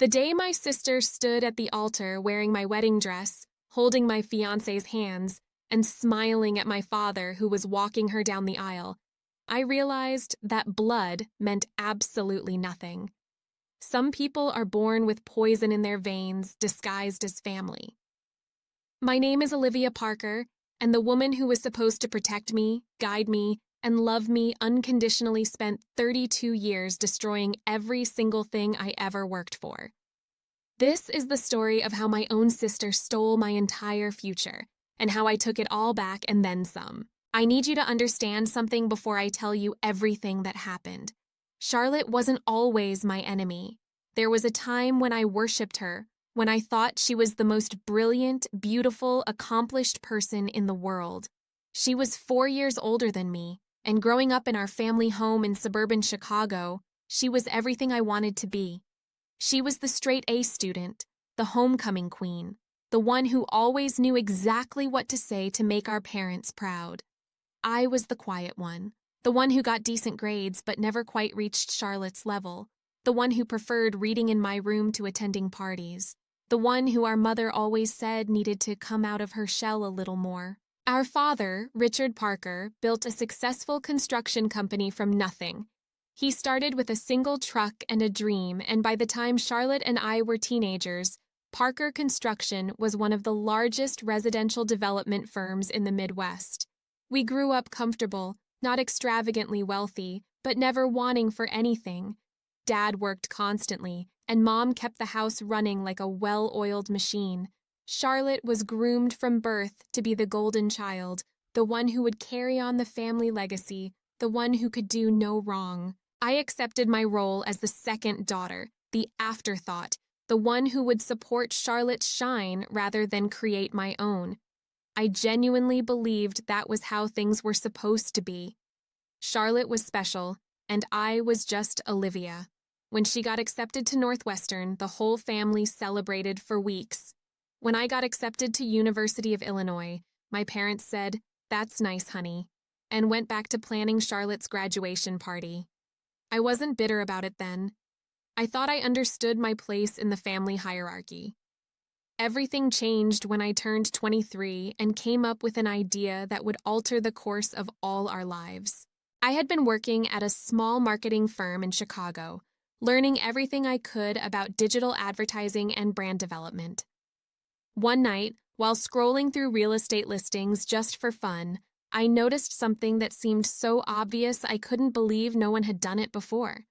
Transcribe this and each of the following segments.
The day my sister stood at the altar wearing my wedding dress, holding my fiancé's hands, and smiling at my father who was walking her down the aisle, I realized that blood meant absolutely nothing. Some people are born with poison in their veins disguised as family. My name is Olivia Parker, and the woman who was supposed to protect me, guide me, and love me unconditionally spent 32 years destroying every single thing I ever worked for. This is the story of how my own sister stole my entire future, and how I took it all back and then some. I need you to understand something before I tell you everything that happened. Charlotte wasn't always my enemy. There was a time when I worshipped her, when I thought she was the most brilliant, beautiful, accomplished person in the world. She was 4 years older than me, and growing up in our family home in suburban Chicago, she was everything I wanted to be. She was the straight-A student, the homecoming queen, the one who always knew exactly what to say to make our parents proud. I was the quiet one, the one who got decent grades but never quite reached Charlotte's level, the one who preferred reading in my room to attending parties, the one who our mother always said needed to come out of her shell a little more. Our father, Richard Parker, built a successful construction company from nothing. He started with a single truck and a dream, and by the time Charlotte and I were teenagers, Parker Construction was one of the largest residential development firms in the Midwest. We grew up comfortable, not extravagantly wealthy, but never wanting for anything. Dad worked constantly, and Mom kept the house running like a well-oiled machine. Charlotte was groomed from birth to be the golden child, the one who would carry on the family legacy, the one who could do no wrong. I accepted my role as the second daughter, the afterthought, the one who would support Charlotte's shine rather than create my own. I genuinely believed that was how things were supposed to be. Charlotte was special, and I was just Olivia. When she got accepted to Northwestern, the whole family celebrated for weeks. When I got accepted to University of Illinois, my parents said, "That's nice, honey," and went back to planning Charlotte's graduation party. I wasn't bitter about it then. I thought I understood my place in the family hierarchy. Everything changed when I turned 23 and came up with an idea that would alter the course of all our lives. I had been working at a small marketing firm in Chicago, learning everything I could about digital advertising and brand development. One night, while scrolling through real estate listings just for fun, I noticed something that seemed so obvious I couldn't believe no one had done it before.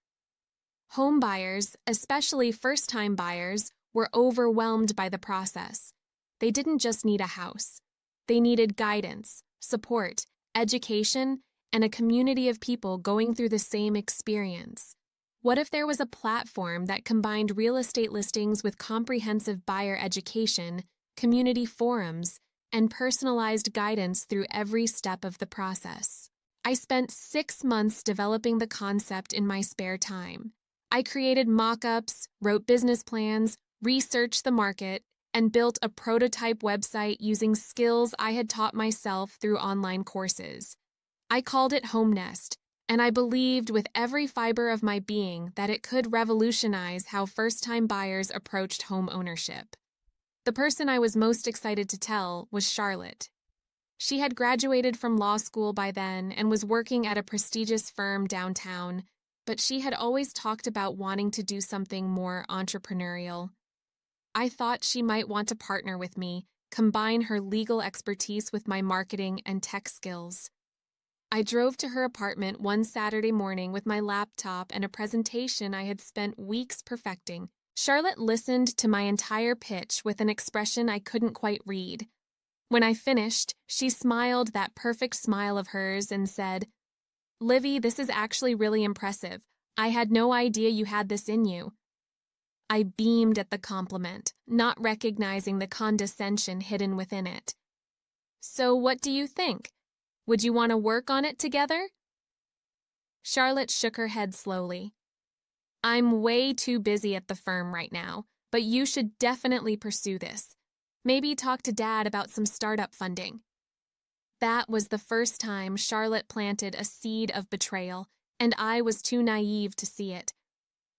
Home buyers, especially first-time buyers, were overwhelmed by the process. They didn't just need a house. They needed guidance, support, education, and a community of people going through the same experience. What if there was a platform that combined real estate listings with comprehensive buyer education, community forums, and personalized guidance through every step of the process? I spent 6 months developing the concept in my spare time. I created mock-ups, wrote business plans, researched the market, and built a prototype website using skills I had taught myself through online courses. I called it Home Nest, and I believed with every fiber of my being that it could revolutionize how first-time buyers approached home ownership. The person I was most excited to tell was Charlotte. She had graduated from law school by then and was working at a prestigious firm downtown, but she had always talked about wanting to do something more entrepreneurial. I thought she might want to partner with me, combine her legal expertise with my marketing and tech skills. I drove to her apartment one Saturday morning with my laptop and a presentation I had spent weeks perfecting. Charlotte listened to my entire pitch with an expression I couldn't quite read. When I finished, she smiled that perfect smile of hers and said, "Livy, this is actually really impressive. I had no idea you had this in you." I beamed at the compliment, not recognizing the condescension hidden within it. "So what do you think? Would you want to work on it together?" Charlotte shook her head slowly. "I'm way too busy at the firm right now, but you should definitely pursue this. Maybe talk to Dad about some startup funding." That was the first time Charlotte planted a seed of betrayal, and I was too naive to see it.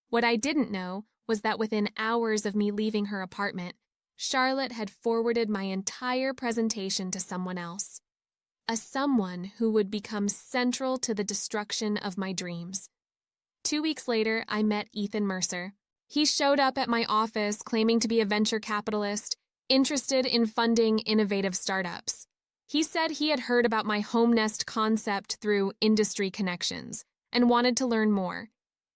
What I didn't know was that within hours of me leaving her apartment, Charlotte had forwarded my entire presentation to someone else. A someone who would become central to the destruction of my dreams. 2 weeks later, I met Ethan Mercer. He showed up at my office claiming to be a venture capitalist, interested in funding innovative startups. He said he had heard about my home nest concept through industry connections and wanted to learn more.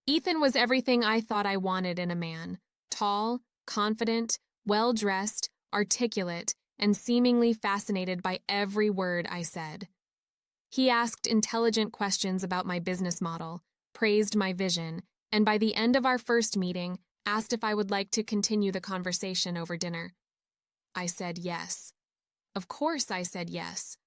Ethan was everything I thought I wanted in a man: tall, confident, well-dressed, articulate, and seemingly fascinated by every word I said. He asked intelligent questions about my business model, praised my vision, and by the end of our first meeting, asked if I would like to continue the conversation over dinner. I said yes. Of course I said yes.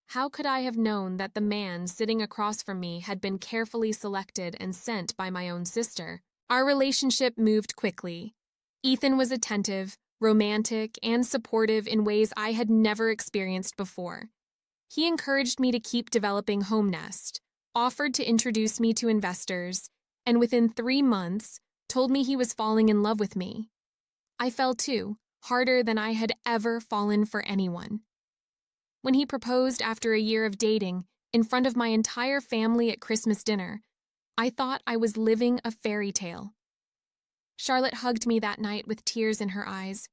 How could I have known that the man sitting across from me had been carefully selected and sent by my own sister? Our relationship moved quickly. Ethan was attentive, romantic, and supportive in ways I had never experienced before. He encouraged me to keep developing Home Nest, offered to introduce me to investors, and within 3 months, told me he was falling in love with me. I fell too, harder than I had ever fallen for anyone. When he proposed after a year of dating, in front of my entire family at Christmas dinner, I thought I was living a fairy tale. Charlotte hugged me that night with tears in her eyes.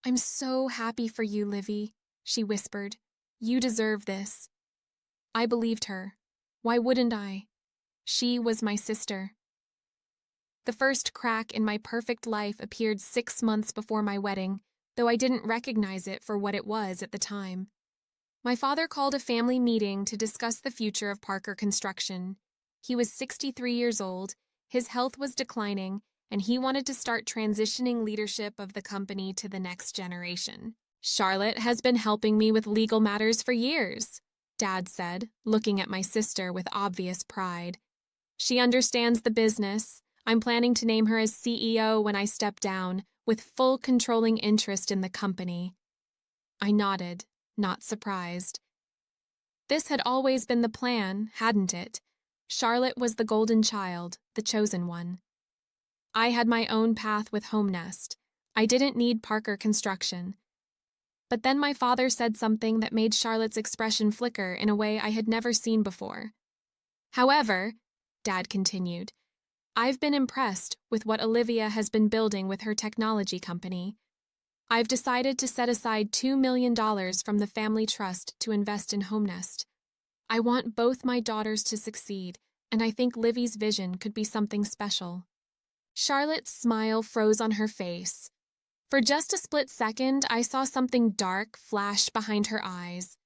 "I'm so happy for you, Livy," she whispered. "You deserve this." I believed her. Why wouldn't I? She was my sister. The first crack in my perfect life appeared 6 months before my wedding, though I didn't recognize it for what it was at the time. My father called a family meeting to discuss the future of Parker Construction. He was 63 years old, his health was declining, and he wanted to start transitioning leadership of the company to the next generation. "Charlotte has been helping me with legal matters for years," Dad said, looking at my sister with obvious pride. "She understands the business. I'm planning to name her as CEO when I step down, with full controlling interest in the company." I nodded, not surprised. This had always been the plan, hadn't it? Charlotte was the golden child, the chosen one. I had my own path with Home Nest. I didn't need Parker Construction. But then my father said something that made Charlotte's expression flicker in a way I had never seen before. "However," Dad continued, "I've been impressed with what Olivia has been building with her technology company. I've decided to set aside $2 million from the family trust to invest in Home Nest. I want both my daughters to succeed, and I think Livy's vision could be something special." Charlotte's smile froze on her face. For just a split second, I saw something dark flash behind her eyes.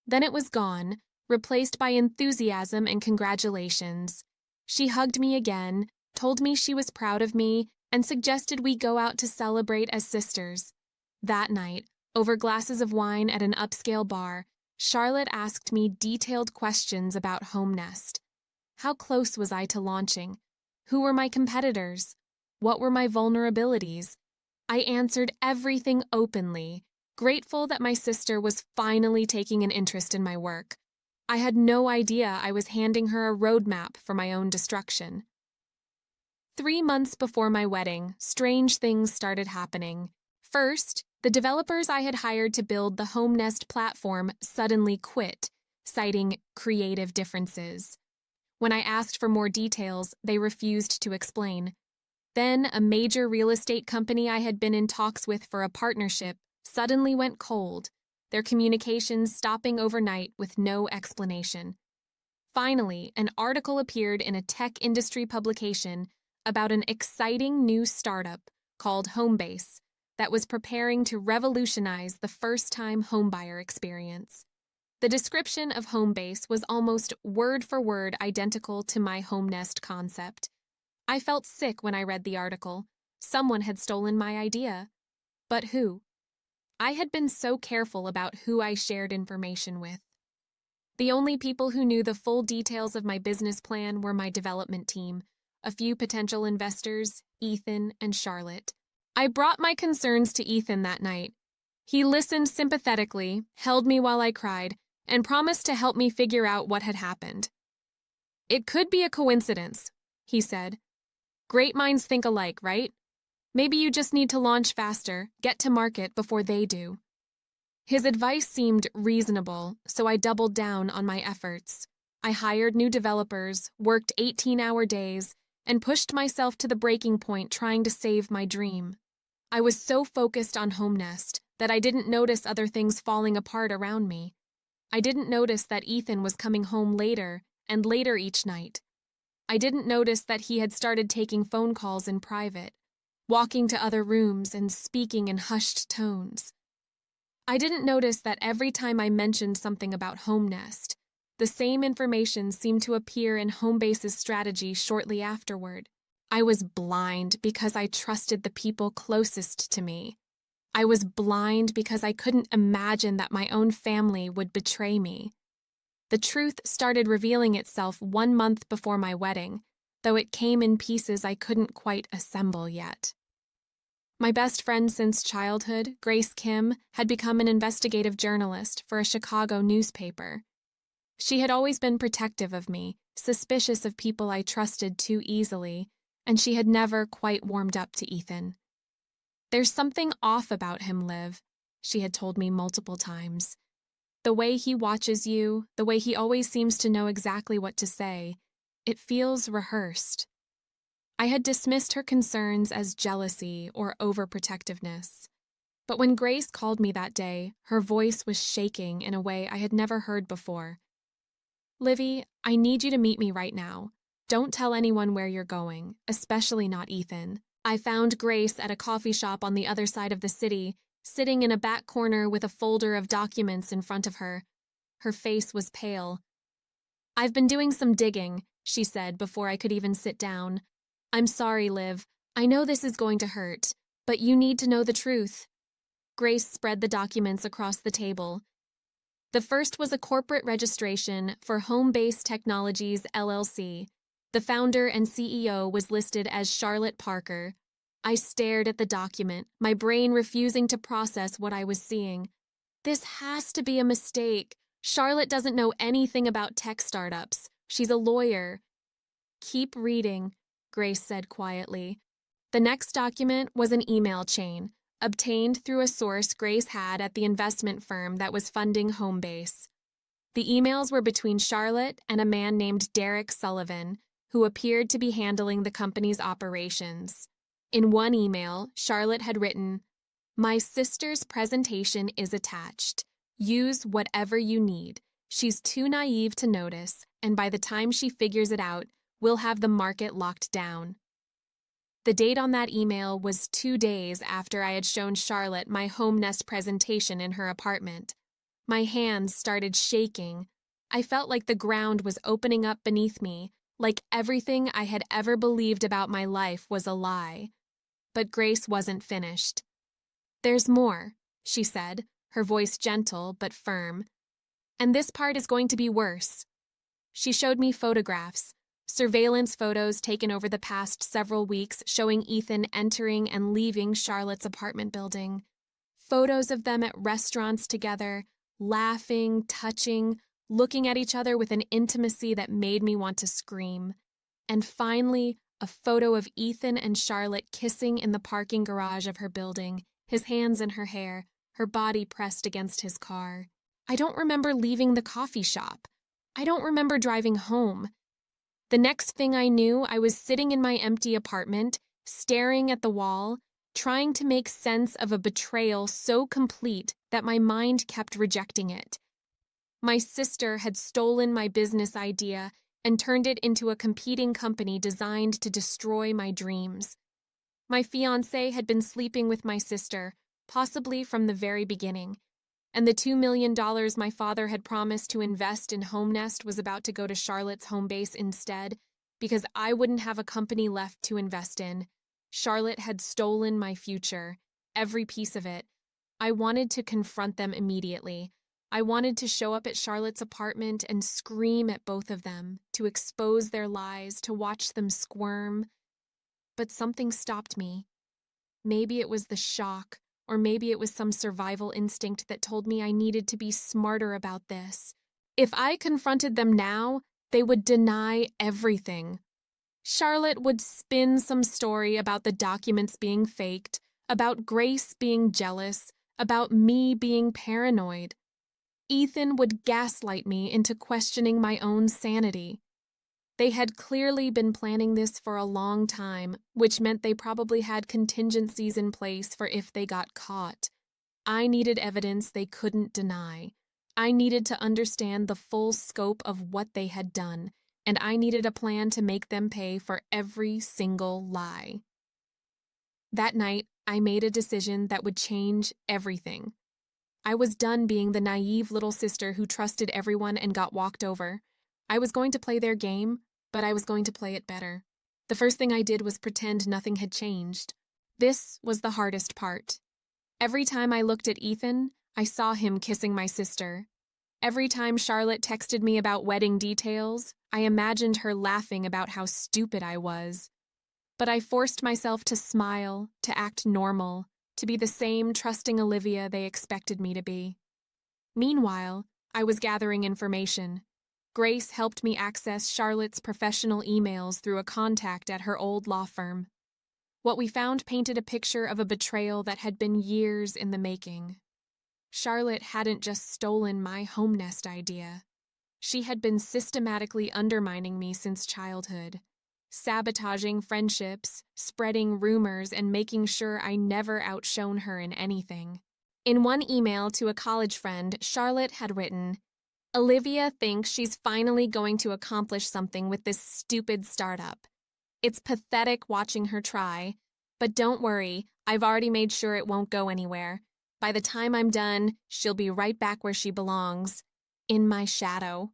Then it was gone, replaced by enthusiasm and congratulations. She hugged me again, told me she was proud of me, and suggested we go out to celebrate as sisters. That night, over glasses of wine at an upscale bar, Charlotte asked me detailed questions about Home Nest. How close was I to launching? Who were my competitors? What were my vulnerabilities? I answered everything openly, grateful that my sister was finally taking an interest in my work. I had no idea I was handing her a roadmap for my own destruction. 3 months before my wedding, strange things started happening. First, the developers I had hired to build the Home Nest platform suddenly quit, citing creative differences. When I asked for more details, they refused to explain. Then, a major real estate company I had been in talks with for a partnership suddenly went cold, their communications stopping overnight with no explanation. Finally, an article appeared in a tech industry publication about an exciting new startup called Homebase that was preparing to revolutionize the first-time homebuyer experience. The description of Homebase was almost word-for-word identical to my Home Nest concept. I felt sick when I read the article. Someone had stolen my idea. But who? I had been so careful about who I shared information with. The only people who knew the full details of my business plan were my development team, a few potential investors, Ethan and Charlotte. I brought my concerns to Ethan that night. He listened sympathetically, held me while I cried, and promised to help me figure out what had happened. "It could be a coincidence," he said. Great minds think alike, right? Maybe you just need to launch faster, get to market before they do. His advice seemed reasonable, so I doubled down on my efforts. I hired new developers, worked 18-hour days, and pushed myself to the breaking point trying to save my dream. I was so focused on Home Nest that I didn't notice other things falling apart around me. I didn't notice that Ethan was coming home later and later each night. I didn't notice that he had started taking phone calls in private, walking to other rooms and speaking in hushed tones. I didn't notice that every time I mentioned something about Home Nest, the same information seemed to appear in Homebase's strategy shortly afterward. I was blind because I trusted the people closest to me. I was blind because I couldn't imagine that my own family would betray me. The truth started revealing itself 1 month before my wedding, though it came in pieces I couldn't quite assemble yet. My best friend since childhood, Grace Kim, had become an investigative journalist for a Chicago newspaper. She had always been protective of me, suspicious of people I trusted too easily, and she had never quite warmed up to Ethan. "There's something off about him, Liv," she had told me multiple times. "The way he watches you, the way he always seems to know exactly what to say, it feels rehearsed." I had dismissed her concerns as jealousy or overprotectiveness. But when Grace called me that day, her voice was shaking in a way I had never heard before. "Livy, I need you to meet me right now. Don't tell anyone where you're going, especially not Ethan." I found Grace at a coffee shop on the other side of the city, sitting in a back corner with a folder of documents in front of her. Her face was pale. "I've been doing some digging," she said before I could even sit down. "I'm sorry, Liv. I know this is going to hurt, but you need to know the truth." Grace spread the documents across the table. The first was a corporate registration for Homebase Technologies, LLC. The founder and CEO was listed as Charlotte Parker. I stared at the document, my brain refusing to process what I was seeing. This has to be a mistake. Charlotte doesn't know anything about tech startups. She's a lawyer. "Keep reading," Grace said quietly. The next document was an email chain, obtained through a source Grace had at the investment firm that was funding Homebase. The emails were between Charlotte and a man named Derek Sullivan, who appeared to be handling the company's operations. In one email, Charlotte had written, "My sister's presentation is attached. Use whatever you need. She's too naive to notice, and by the time she figures it out, we'll have the market locked down." The date on that email was 2 days after I had shown Charlotte my Home Nest presentation in her apartment. My hands started shaking. I felt like the ground was opening up beneath me, like everything I had ever believed about my life was a lie. But Grace wasn't finished. "There's more," she said, her voice gentle but firm. "And this part is going to be worse." She showed me photographs, surveillance photos taken over the past several weeks showing Ethan entering and leaving Charlotte's apartment building. Photos of them at restaurants together, laughing, touching, looking at each other with an intimacy that made me want to scream. And finally, a photo of Ethan and Charlotte kissing in the parking garage of her building, his hands in her hair, her body pressed against his car. I don't remember leaving the coffee shop. I don't remember driving home. The next thing I knew, I was sitting in my empty apartment, staring at the wall, trying to make sense of a betrayal so complete that my mind kept rejecting it. My sister had stolen my business idea and turned it into a competing company designed to destroy my dreams. My fiancé had been sleeping with my sister, possibly from the very beginning, and the $2 million my father had promised to invest in Home Nest was about to go to Charlotte's Homebase instead, because I wouldn't have a company left to invest in. Charlotte had stolen my future, every piece of it. I wanted to confront them immediately. I wanted to show up at Charlotte's apartment and scream at both of them, to expose their lies, to watch them squirm. But something stopped me. Maybe it was the shock, or maybe it was some survival instinct that told me I needed to be smarter about this. If I confronted them now, they would deny everything. Charlotte would spin some story about the documents being faked, about Grace being jealous, about me being paranoid. Ethan would gaslight me into questioning my own sanity. They had clearly been planning this for a long time, which meant they probably had contingencies in place for if they got caught. I needed evidence they couldn't deny. I needed to understand the full scope of what they had done, and I needed a plan to make them pay for every single lie. That night, I made a decision that would change everything. I was done being the naive little sister who trusted everyone and got walked over. I was going to play their game, but I was going to play it better. The first thing I did was pretend nothing had changed. This was the hardest part. Every time I looked at Ethan, I saw him kissing my sister. Every time Charlotte texted me about wedding details, I imagined her laughing about how stupid I was. But I forced myself to smile, to act normal, to be the same trusting Olivia they expected me to be. Meanwhile, I was gathering information. Grace helped me access Charlotte's professional emails through a contact at her old law firm. What we found painted a picture of a betrayal that had been years in the making. Charlotte hadn't just stolen my home nest idea. She had been systematically undermining me since childhood, sabotaging friendships, spreading rumors, and making sure I never outshone her in anything. In one email to a college friend, Charlotte had written, "Olivia thinks she's finally going to accomplish something with this stupid startup. It's pathetic watching her try, but don't worry, I've already made sure it won't go anywhere. By the time I'm done, she'll be right back where she belongs, in my shadow."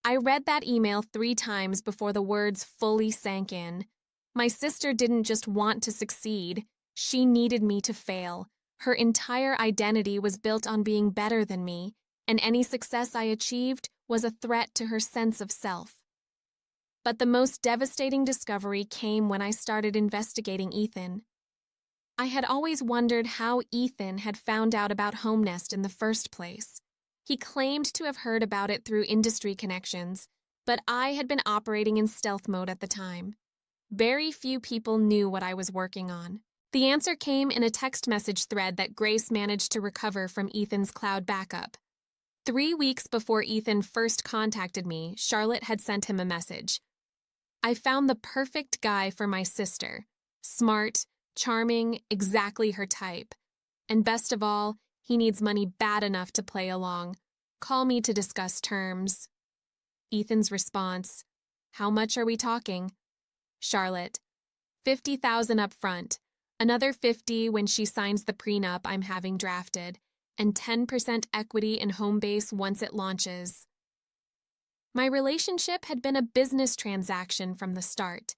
I read that email 3 times before the words fully sank in. My sister didn't just want to succeed, she needed me to fail. Her entire identity was built on being better than me, and any success I achieved was a threat to her sense of self. But the most devastating discovery came when I started investigating Ethan. I had always wondered how Ethan had found out about Home Nest in the first place. He claimed to have heard about it through industry connections, but I had been operating in stealth mode at the time. Very few people knew what I was working on. The answer came in a text message thread that Grace managed to recover from Ethan's cloud backup. 3 weeks before Ethan first contacted me, Charlotte had sent him a message. "I found the perfect guy for my sister. Smart, charming, exactly her type. And best of all, he needs money bad enough to play along. Call me to discuss terms." Ethan's response, "How much are we talking?" Charlotte, $50,000 up front, another $50,000 when she signs the prenup I'm having drafted, and 10% equity in Homebase once it launches. My relationship had been a business transaction from the start.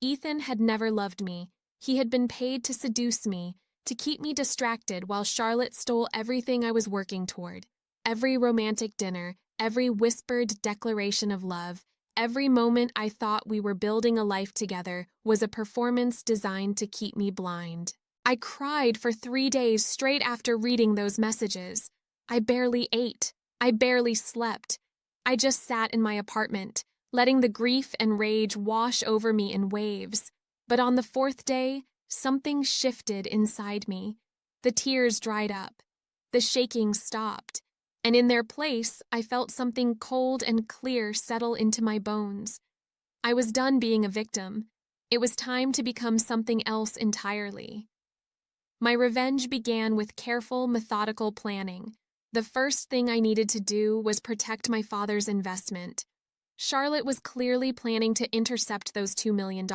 Ethan had never loved me. He had been paid to seduce me, to keep me distracted while Charlotte stole everything I was working toward. Every romantic dinner, every whispered declaration of love, every moment I thought we were building a life together was a performance designed to keep me blind. I cried for 3 days straight after reading those messages. I barely ate. I barely slept. I just sat in my apartment, letting the grief and rage wash over me in waves. But on the 4th day, something shifted inside me. The tears dried up. The shaking stopped. And in their place, I felt something cold and clear settle into my bones. I was done being a victim. It was time to become something else entirely. My revenge began with careful, methodical planning. The first thing I needed to do was protect my father's investment. Charlotte was clearly planning to intercept those $2 million,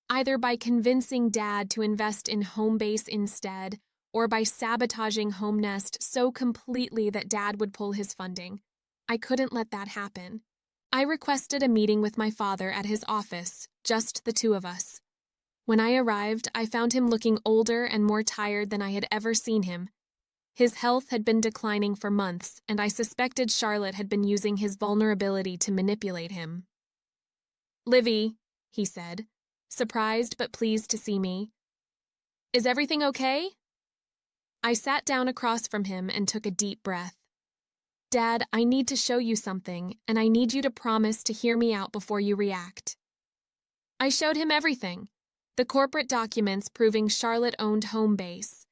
either by convincing Dad to invest in Homebase instead, or by sabotaging Home Nest so completely that Dad would pull his funding. I couldn't let that happen. I requested a meeting with my father at his office, just the 2 of us. When I arrived, I found him looking older and more tired than I had ever seen him. His health had been declining for months, and I suspected Charlotte had been using his vulnerability to manipulate him. "Livy," he said, surprised but pleased to see me. "Is everything okay?" I sat down across from him and took a deep breath. "Dad, I need to show you something, and I need you to promise to hear me out before you react." I showed him everything. The corporate documents proving Charlotte owned Homebase,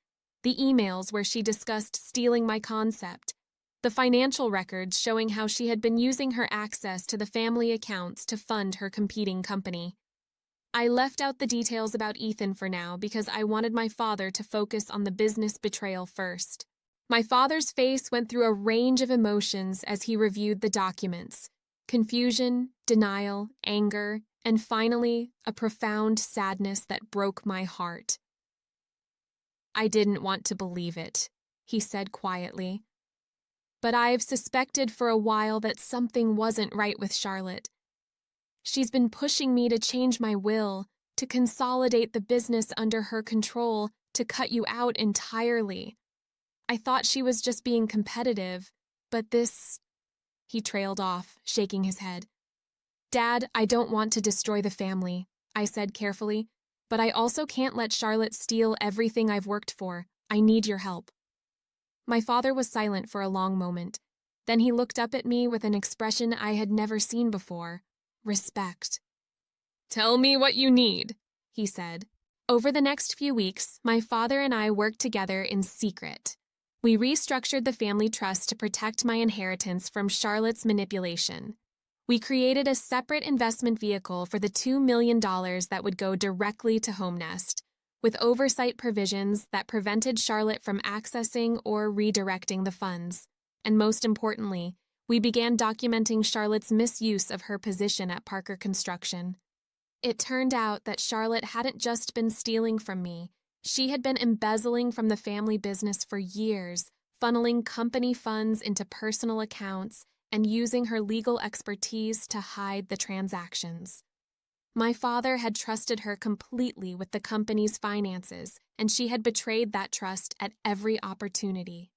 the emails where she discussed stealing my concept, the financial records showing how she had been using her access to the family accounts to fund her competing company. I left out the details about Ethan for now because I wanted my father to focus on the business betrayal first. My father's face went through a range of emotions as he reviewed the documents: confusion, denial, anger, and finally, a profound sadness that broke my heart. "I didn't want to believe it," he said quietly. "But I've suspected for a while that something wasn't right with Charlotte. She's been pushing me to change my will, to consolidate the business under her control, to cut you out entirely. I thought she was just being competitive, but this—" He trailed off, shaking his head. "Dad, I don't want to destroy the family," I said carefully, "but I also can't let Charlotte steal everything I've worked for. I need your help." My father was silent for a long moment. Then he looked up at me with an expression I had never seen before: respect. "Tell me what you need," he said. Over the next few weeks, my father and I worked together in secret. We restructured the family trust to protect my inheritance from Charlotte's manipulation. We created a separate investment vehicle for the $2 million that would go directly to HomeNest, with oversight provisions that prevented Charlotte from accessing or redirecting the funds. And most importantly, we began documenting Charlotte's misuse of her position at Parker Construction. It turned out that Charlotte hadn't just been stealing from me. She had been embezzling from the family business for years, funneling company funds into personal accounts and using her legal expertise to hide the transactions. My father had trusted her completely with the company's finances, and she had betrayed that trust at every opportunity.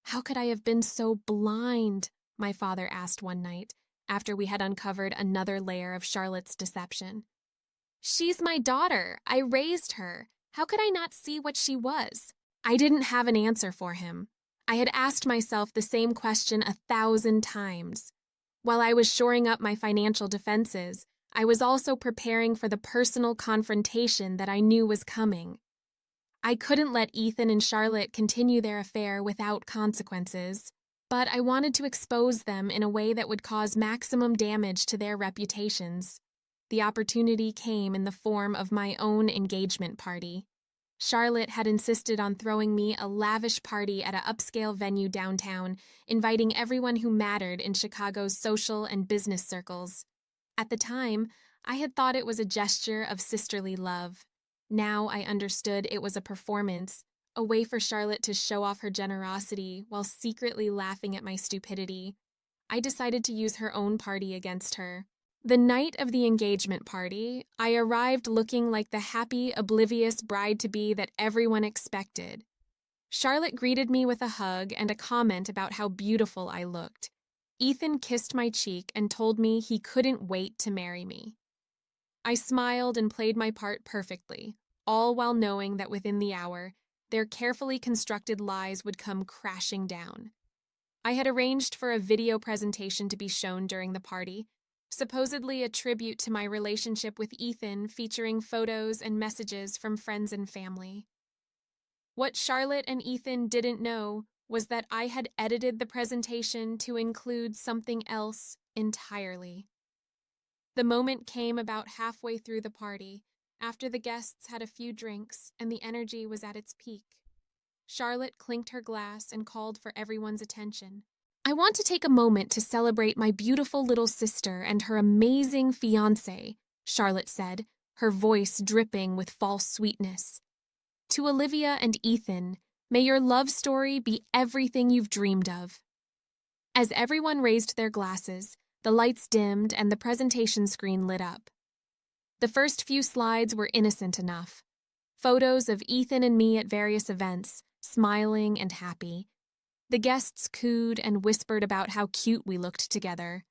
"How could I have been so blind?" my father asked one night, after we had uncovered another layer of Charlotte's deception. "She's my daughter. I raised her. How could I not see what she was?" I didn't have an answer for him. I had asked myself the same question 1,000 times. While I was shoring up my financial defenses, I was also preparing for the personal confrontation that I knew was coming. I couldn't let Ethan and Charlotte continue their affair without consequences, but I wanted to expose them in a way that would cause maximum damage to their reputations. The opportunity came in the form of my own engagement party. Charlotte had insisted on throwing me a lavish party at an upscale venue downtown, inviting everyone who mattered in Chicago's social and business circles. At the time, I had thought it was a gesture of sisterly love. Now I understood it was a performance, a way for Charlotte to show off her generosity while secretly laughing at my stupidity. I decided to use her own party against her. The night of the engagement party, I arrived looking like the happy, oblivious bride-to-be that everyone expected. Charlotte greeted me with a hug and a comment about how beautiful I looked. Ethan kissed my cheek and told me he couldn't wait to marry me. I smiled and played my part perfectly, all while knowing that within the hour, their carefully constructed lies would come crashing down. I had arranged for a video presentation to be shown during the party, supposedly a tribute to my relationship with Ethan, featuring photos and messages from friends and family. What Charlotte and Ethan didn't know was that I had edited the presentation to include something else entirely. The moment came about halfway through the party, after the guests had a few drinks and the energy was at its peak. Charlotte clinked her glass and called for everyone's attention. "I want to take a moment to celebrate my beautiful little sister and her amazing fiancé," Charlotte said, her voice dripping with false sweetness. "To Olivia and Ethan, may your love story be everything you've dreamed of." As everyone raised their glasses, the lights dimmed and the presentation screen lit up. The first few slides were innocent enough. Photos of Ethan and me at various events, smiling and happy. The guests cooed and whispered about how cute we looked together.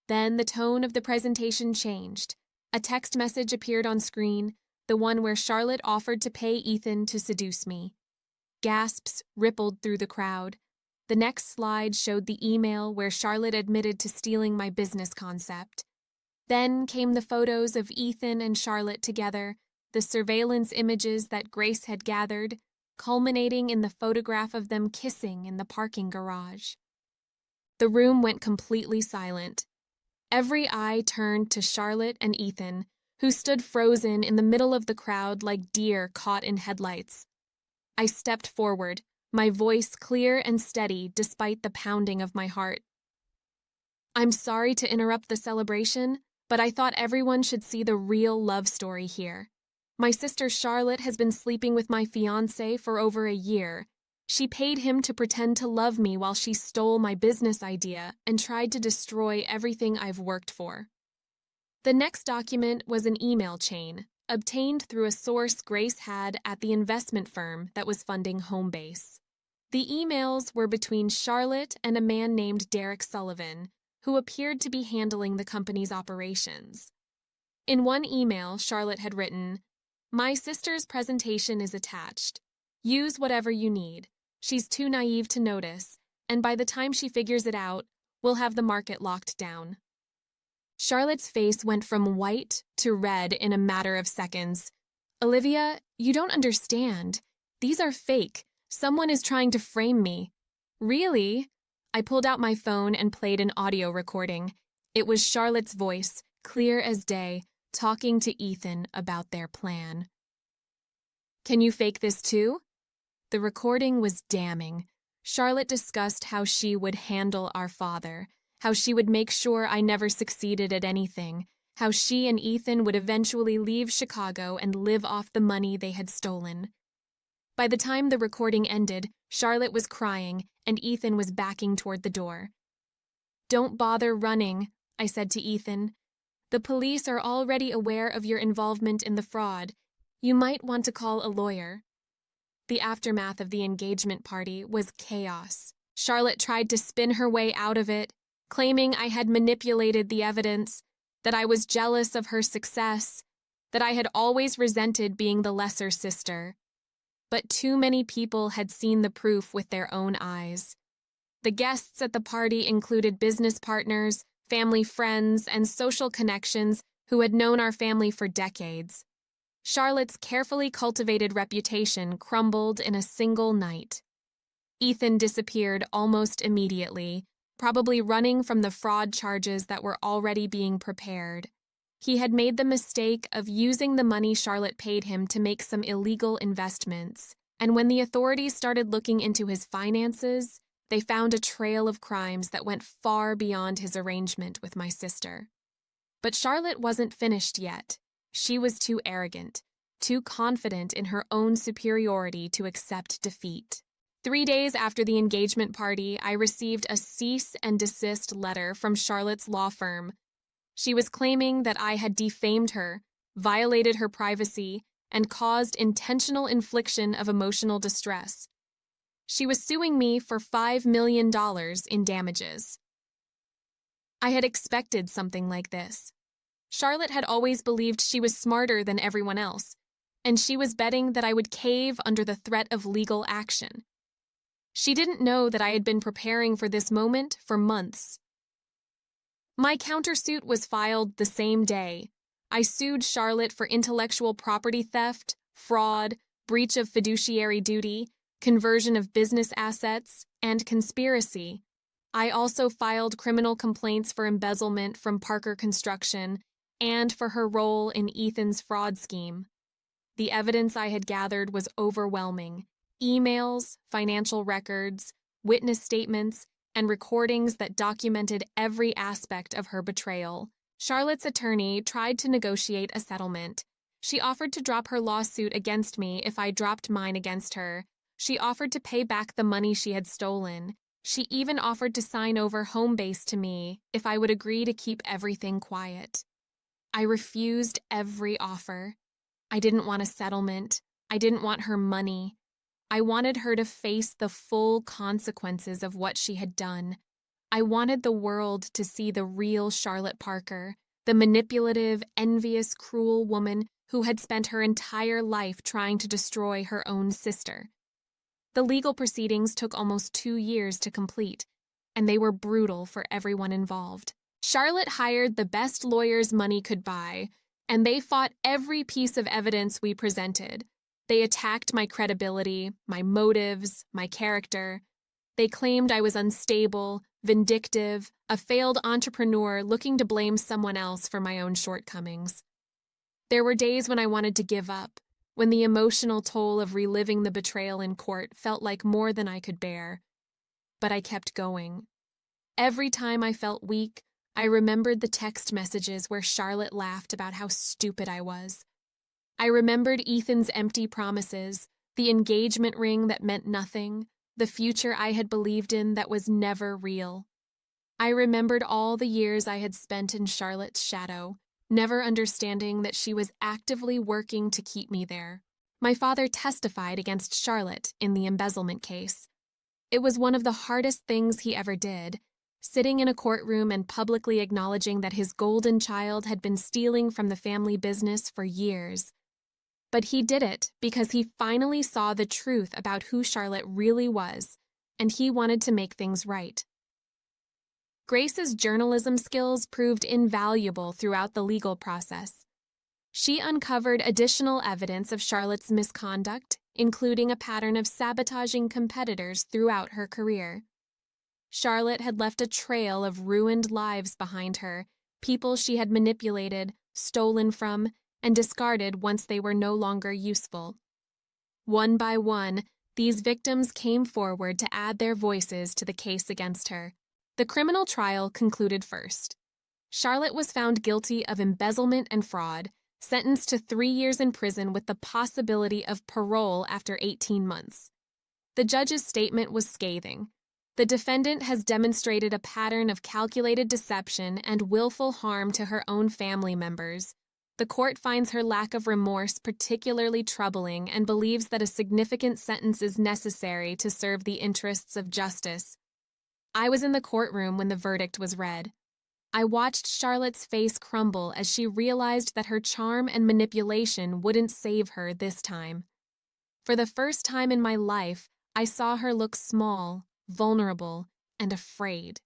Then the tone of the presentation changed. A text message appeared on screen, the one where Charlotte offered to pay Ethan to seduce me. Gasps rippled through the crowd. The next slide showed the email where Charlotte admitted to stealing my business concept. Then came the photos of Ethan and Charlotte together, the surveillance images that Grace had gathered, culminating in the photograph of them kissing in the parking garage. The room went completely silent. Every eye turned to Charlotte and Ethan, who stood frozen in the middle of the crowd like deer caught in headlights. I stepped forward, my voice clear and steady despite the pounding of my heart. "I'm sorry to interrupt the celebration, but I thought everyone should see the real love story here. My sister Charlotte has been sleeping with my fiancé for over a year. She paid him to pretend to love me while she stole my business idea and tried to destroy everything I've worked for." The next document was an email chain, obtained through a source Grace had at the investment firm that was funding Homebase. The emails were between Charlotte and a man named Derek Sullivan, who appeared to be handling the company's operations. In one email, Charlotte had written, "My sister's presentation is attached. Use whatever you need. She's too naive to notice, and by the time she figures it out, we'll have the market locked down." Charlotte's face went from white to red in a matter of seconds. "Olivia, you don't understand. These are fake. Someone is trying to frame me." "Really?" I pulled out my phone and played an audio recording. It was Charlotte's voice, clear as day, talking to Ethan about their plan. "Can you fake this too?" The recording was damning. Charlotte discussed how she would handle our father, how she would make sure I never succeeded at anything, how she and Ethan would eventually leave Chicago and live off the money they had stolen. By the time the recording ended, Charlotte was crying and Ethan was backing toward the door. "Don't bother running," I said to Ethan. "The police are already aware of your involvement in the fraud. You might want to call a lawyer." The aftermath of the engagement party was chaos. Charlotte tried to spin her way out of it, claiming I had manipulated the evidence, that I was jealous of her success, that I had always resented being the lesser sister. But too many people had seen the proof with their own eyes. The guests at the party included business partners, family friends, and social connections who had known our family for decades. Charlotte's carefully cultivated reputation crumbled in a single night. Ethan disappeared almost immediately, probably running from the fraud charges that were already being prepared. He had made the mistake of using the money Charlotte paid him to make some illegal investments, and when the authorities started looking into his finances, they found a trail of crimes that went far beyond his arrangement with my sister. But Charlotte wasn't finished yet. She was too arrogant, too confident in her own superiority to accept defeat. 3 days after the engagement party, I received a cease and desist letter from Charlotte's law firm. She was claiming that I had defamed her, violated her privacy, and caused intentional infliction of emotional distress. She was suing me for $5 million in damages. I had expected something like this. Charlotte had always believed she was smarter than everyone else, and she was betting that I would cave under the threat of legal action. She didn't know that I had been preparing for this moment for months. My countersuit was filed the same day. I sued Charlotte for intellectual property theft, fraud, breach of fiduciary duty, conversion of business assets, and conspiracy. I also filed criminal complaints for embezzlement from Parker Construction and for her role in Ethan's fraud scheme. The evidence I had gathered was overwhelming. Emails, financial records, witness statements, and recordings that documented every aspect of her betrayal. Charlotte's attorney tried to negotiate a settlement. She offered to drop her lawsuit against me if I dropped mine against her. She offered to pay back the money she had stolen. She even offered to sign over Homebase to me if I would agree to keep everything quiet. I refused every offer. I didn't want a settlement. I didn't want her money. I wanted her to face the full consequences of what she had done. I wanted the world to see the real Charlotte Parker, the manipulative, envious, cruel woman who had spent her entire life trying to destroy her own sister. The legal proceedings took almost 2 years to complete, and they were brutal for everyone involved. Charlotte hired the best lawyers money could buy, and they fought every piece of evidence we presented. They attacked my credibility, my motives, my character. They claimed I was unstable, vindictive, a failed entrepreneur looking to blame someone else for my own shortcomings. There were days when I wanted to give up, when the emotional toll of reliving the betrayal in court felt like more than I could bear. But I kept going. Every time I felt weak, I remembered the text messages where Charlotte laughed about how stupid I was. I remembered Ethan's empty promises, the engagement ring that meant nothing, the future I had believed in that was never real. I remembered all the years I had spent in Charlotte's shadow, never understanding that she was actively working to keep me there. My father testified against Charlotte in the embezzlement case. It was one of the hardest things he ever did, sitting in a courtroom and publicly acknowledging that his golden child had been stealing from the family business for years. But he did it because he finally saw the truth about who Charlotte really was, and he wanted to make things right. Grace's journalism skills proved invaluable throughout the legal process. She uncovered additional evidence of Charlotte's misconduct, including a pattern of sabotaging competitors throughout her career. Charlotte had left a trail of ruined lives behind her, people she had manipulated, stolen from, and discarded once they were no longer useful. One by one, these victims came forward to add their voices to the case against her. The criminal trial concluded first. Charlotte was found guilty of embezzlement and fraud, sentenced to 3 years in prison with the possibility of parole after 18 months. The judge's statement was scathing. The defendant has demonstrated a pattern of calculated deception and willful harm to her own family members. The court finds her lack of remorse particularly troubling and believes that a significant sentence is necessary to serve the interests of justice. I was in the courtroom when the verdict was read. I watched Charlotte's face crumble as she realized that her charm and manipulation wouldn't save her this time. For the first time in my life, I saw her look small, vulnerable, and afraid.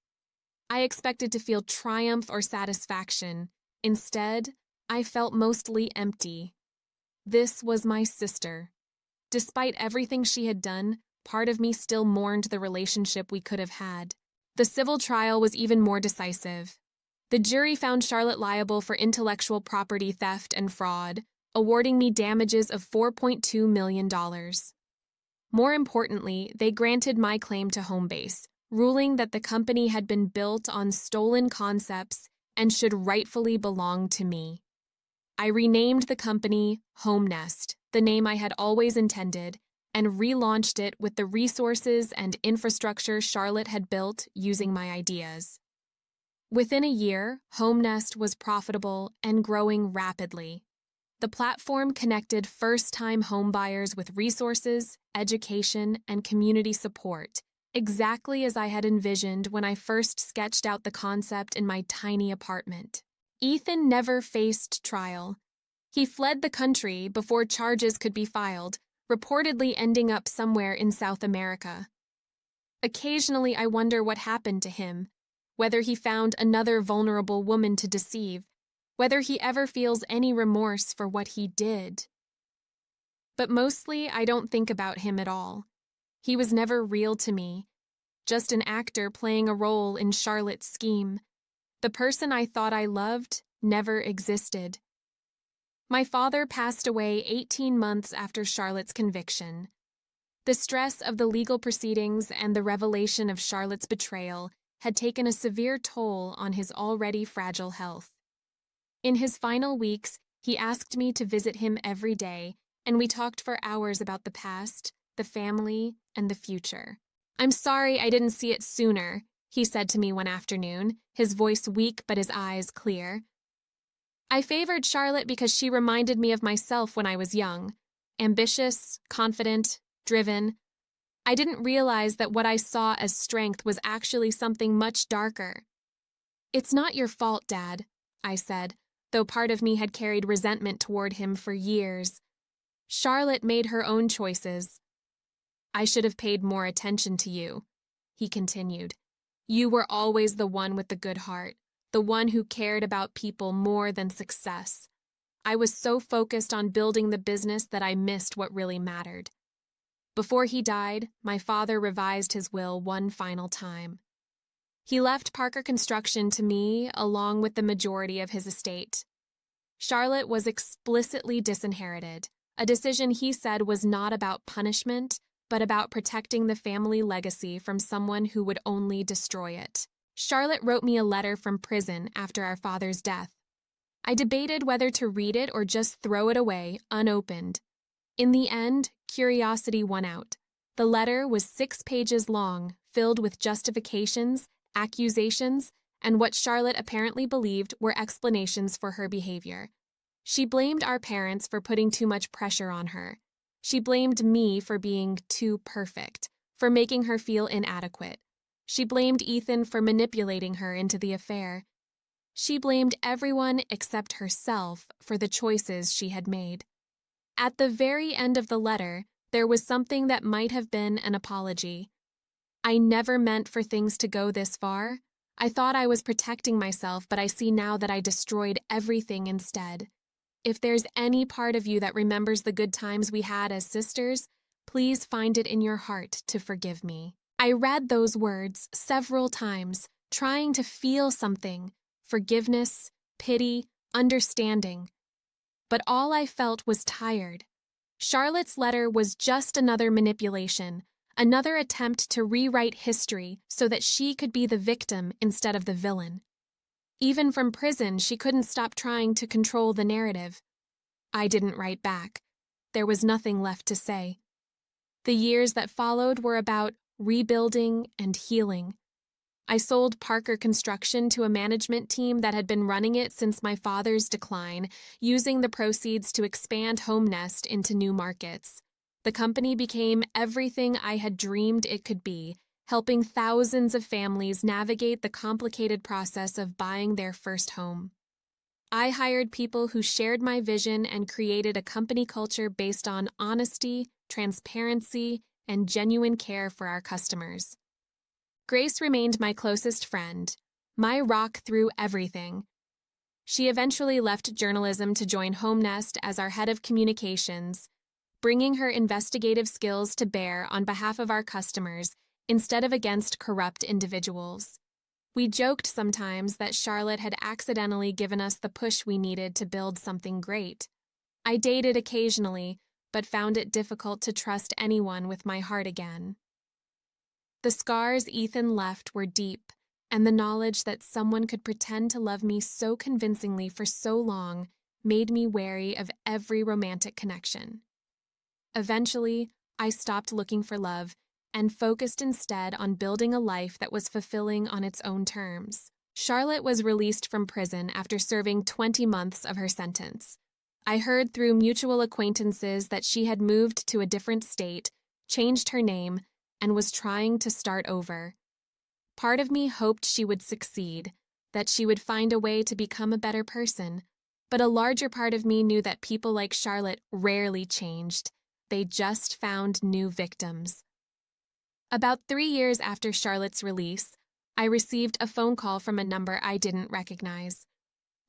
I expected to feel triumph or satisfaction. Instead, I felt mostly empty. This was my sister. Despite everything she had done, part of me still mourned the relationship we could have had. The civil trial was even more decisive. The jury found Charlotte liable for intellectual property theft and fraud, awarding me damages of $4.2 million. More importantly, they granted my claim to Homebase, ruling that the company had been built on stolen concepts and should rightfully belong to me. I renamed the company Home Nest, the name I had always intended, and relaunched it with the resources and infrastructure Charlotte had built using my ideas. Within a year, Home Nest was profitable and growing rapidly. The platform connected first-time homebuyers with resources, education, and community support, exactly as I had envisioned when I first sketched out the concept in my tiny apartment. Ethan never faced trial. He fled the country before charges could be filed, reportedly ending up somewhere in South America. Occasionally, I wonder what happened to him, whether he found another vulnerable woman to deceive, whether he ever feels any remorse for what he did. But mostly, I don't think about him at all. He was never real to me, just an actor playing a role in Charlotte's scheme. The person I thought I loved never existed. My father passed away 18 months after Charlotte's conviction. The stress of the legal proceedings and the revelation of Charlotte's betrayal had taken a severe toll on his already fragile health. In his final weeks, he asked me to visit him every day, and we talked for hours about the past, the family, and the future. "I'm sorry I didn't see it sooner," he said to me one afternoon, his voice weak but his eyes clear. "I favored Charlotte because she reminded me of myself when I was young, ambitious, confident, driven. I didn't realize that what I saw as strength was actually something much darker." "It's not your fault, Dad," I said, though part of me had carried resentment toward him for years. "Charlotte made her own choices." "I should have paid more attention to you," he continued. "You were always the one with the good heart, the one who cared about people more than success. I was so focused on building the business that I missed what really mattered. Before he died, my father revised his will one final time. He left Parker Construction to me along with the majority of his estate. Charlotte was explicitly disinherited, a decision he said was not about punishment, but about protecting the family legacy from someone who would only destroy it. Charlotte wrote me a letter from prison after our father's death. I debated whether to read it or just throw it away, unopened. In the end, curiosity won out. The letter was 6 pages long, filled with justifications, accusations, and what Charlotte apparently believed were explanations for her behavior. She blamed our parents for putting too much pressure on her. She blamed me for being too perfect, for making her feel inadequate. She blamed Ethan for manipulating her into the affair. She blamed everyone except herself for the choices she had made. At the very end of the letter, there was something that might have been an apology. I never meant for things to go this far. I thought I was protecting myself, but I see now that I destroyed everything instead. If there's any part of you that remembers the good times we had as sisters, please find it in your heart to forgive me. I read those words several times, trying to feel something, forgiveness, pity, understanding. But all I felt was tired. Charlotte's letter was just another manipulation, another attempt to rewrite history so that she could be the victim instead of the villain. Even from prison, she couldn't stop trying to control the narrative. I didn't write back. There was nothing left to say. The years that followed were about rebuilding and healing. I sold Parker Construction to a management team that had been running it since my father's decline, using the proceeds to expand Home Nest into new markets. The company became everything I had dreamed it could be, helping thousands of families navigate the complicated process of buying their first home. I hired people who shared my vision and created a company culture based on honesty, transparency, and genuine care for our customers. Grace remained my closest friend, my rock through everything. She eventually left journalism to join Home Nest as our head of communications, bringing her investigative skills to bear on behalf of our customers instead of against corrupt individuals. We joked sometimes that Charlotte had accidentally given us the push we needed to build something great. I dated occasionally, but found it difficult to trust anyone with my heart again. The scars Ethan left were deep, and the knowledge that someone could pretend to love me so convincingly for so long made me wary of every romantic connection. Eventually, I stopped looking for love and focused instead on building a life that was fulfilling on its own terms. Charlotte was released from prison after serving 20 months of her sentence. I heard through mutual acquaintances that she had moved to a different state, changed her name, and was trying to start over. Part of me hoped she would succeed, that she would find a way to become a better person, but a larger part of me knew that people like Charlotte rarely changed. They just found new victims. About 3 years after Charlotte's release, I received a phone call from a number I didn't recognize.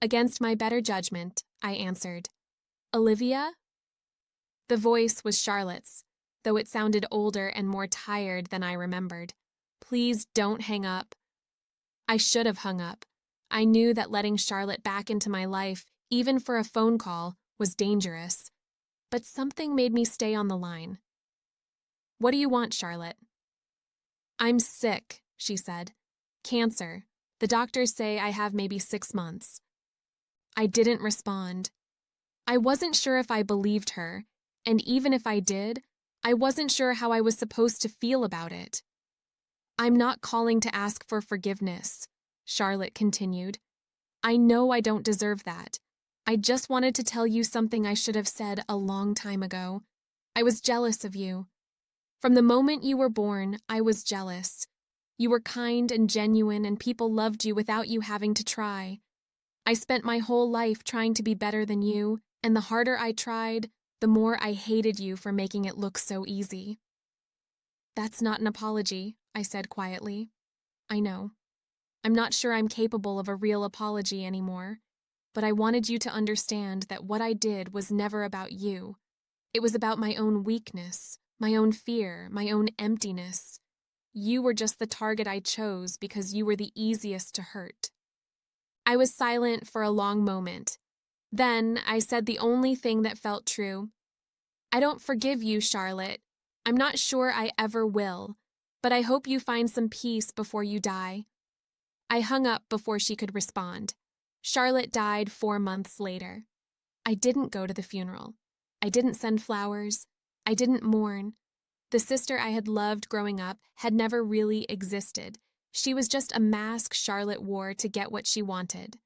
Against my better judgment, I answered. "Olivia?" The voice was Charlotte's, though it sounded older and more tired than I remembered. "Please don't hang up." I should have hung up. I knew that letting Charlotte back into my life, even for a phone call, was dangerous. But something made me stay on the line. "What do you want, Charlotte?" "I'm sick," she said. "Cancer. The doctors say I have maybe 6 months." I didn't respond. I wasn't sure if I believed her, and even if I did, I wasn't sure how I was supposed to feel about it. "I'm not calling to ask for forgiveness," Charlotte continued. "I know I don't deserve that. I just wanted to tell you something I should have said a long time ago. I was jealous of you. From the moment you were born, I was jealous. You were kind and genuine, and people loved you without you having to try. I spent my whole life trying to be better than you, and the harder I tried, the more I hated you for making it look so easy." "That's not an apology," I said quietly. "I know." I'm not sure I'm capable of a real apology anymore, but I wanted you to understand that what I did was never about you. It was about my own weakness, my own fear, my own emptiness. You were just the target I chose because you were the easiest to hurt." I was silent for a long moment. Then I said the only thing that felt true. "I don't forgive you, Charlotte. I'm not sure I ever will, but I hope you find some peace before you die." I hung up before she could respond. Charlotte died 4 months later. I didn't go to the funeral. I didn't send flowers. I didn't mourn. The sister I had loved growing up had never really existed. She was just a mask Charlotte wore to get what she wanted.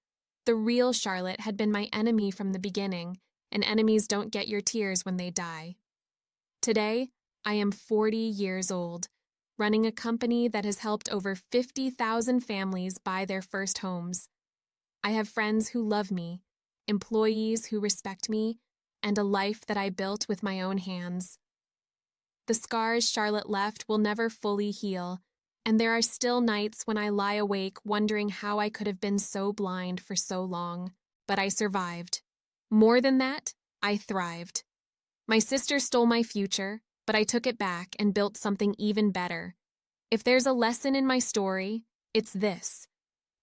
The real Charlotte had been my enemy from the beginning, and enemies don't get your tears when they die. Today, I am 40 years old, running a company that has helped over 50,000 families buy their first homes. I have friends who love me, employees who respect me, and a life that I built with my own hands. The scars Charlotte left will never fully heal, and there are still nights when I lie awake wondering how I could have been so blind for so long. But I survived. More than that, I thrived. My sister stole my future, but I took it back and built something even better. If there's a lesson in my story, it's this.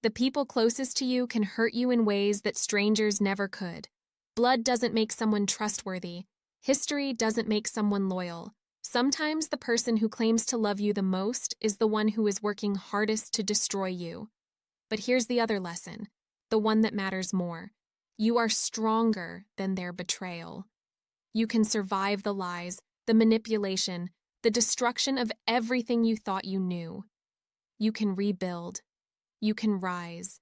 The people closest to you can hurt you in ways that strangers never could. Blood doesn't make someone trustworthy. History doesn't make someone loyal. Sometimes the person who claims to love you the most is the one who is working hardest to destroy you. But here's the other lesson, the one that matters more. You are stronger than their betrayal. You can survive the lies, the manipulation, the destruction of everything you thought you knew. You can rebuild. You can rise.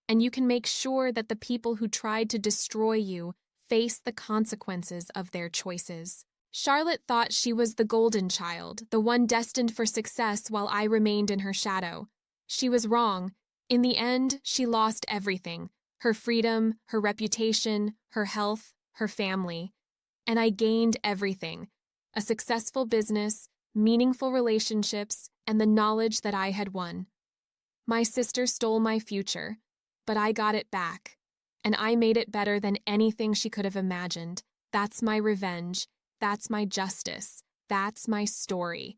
And you can make sure that the people who tried to destroy you face the consequences of their choices. Charlotte thought she was the golden child, the one destined for success while I remained in her shadow. She was wrong. In the end, she lost everything. Her freedom, her reputation, her health, her family. And I gained everything. A successful business, meaningful relationships, and the knowledge that I had won. My sister stole my future, but I got it back. And I made it better than anything she could have imagined. That's my revenge. That's my justice. That's my story.